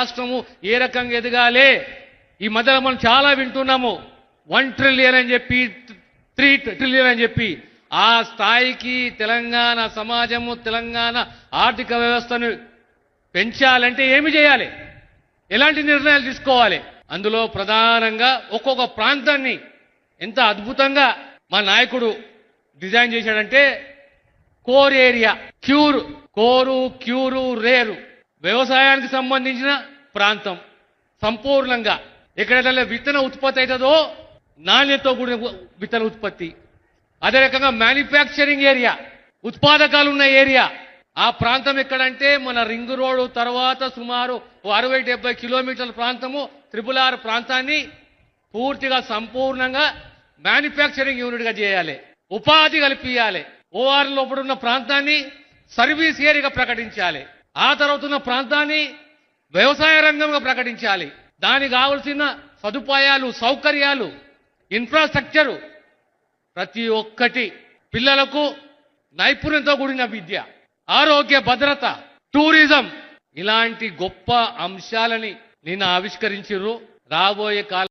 రాష్ట్రము ఏ రకంగా ఎదగాలి. ఈ మధ్యలో మనం చాలా వింటున్నాము, 1 ట్రిలియన్ అని చెప్పి 3 ట్రిలియన్ అని చెప్పి. ఆ స్థాయికి తెలంగాణ సమాజము, తెలంగాణ ఆర్థిక వ్యవస్థను పెంచాలంటే ఏమి చేయాలి, ఎలాంటి నిర్ణయాలు తీసుకోవాలి? అందులో ప్రధానంగా ఒక్కొక్క ప్రాంతాన్ని ఎంత అద్భుతంగా మా నాయకుడు డిజైన్ చేశాడంటే, కోర్ ఏరియా, కోరు, క్యూరు, రేరు, వ్యవసాయానికి సంబంధించిన ప్రాంతం సంపూర్ణంగా. ఎక్కడైతే విత్తన ఉత్పత్తి అవుతుందో నాణ్యతతో కూడిన విత్తన ఉత్పత్తి. అదే రకంగా మ్యానుఫ్యాక్చరింగ్ ఏరియా, ఉత్పాదకాలు ఉన్న ఏరియా. ఆ ప్రాంతం ఎక్కడంటే మన రింగ్ రోడ్డు తర్వాత సుమారు 60-70 కిలోమీటర్ల ప్రాంతము, RRR ప్రాంతాన్ని పూర్తిగా సంపూర్ణంగా మ్యానుఫ్యాక్చరింగ్ యూనిట్గా చేయాలి, ఉపాధి కల్పించాలి. ఓఆర్ లోపల ఉన్న ప్రాంతాన్ని సర్వీస్ ఏరియాగా ప్రకటించాలి. ఆ తర్వాత ఉన్న ప్రాంతాన్ని వ్యవసాయ రంగంగా ప్రకటించాలి. దానికి కావలసిన సదుపాయాలు, సౌకర్యాలు, ఇన్ఫ్రాస్ట్రక్చరు ప్రతి ఒక్కటి, పిల్లలకు నైపుణ్యంతో కూడిన విద్య, ఆరోగ్య భద్రత, టూరిజం, ఇలాంటి గొప్ప అంశాలని నిన్న ఆవిష్కరించారు. రాబోయే కాలం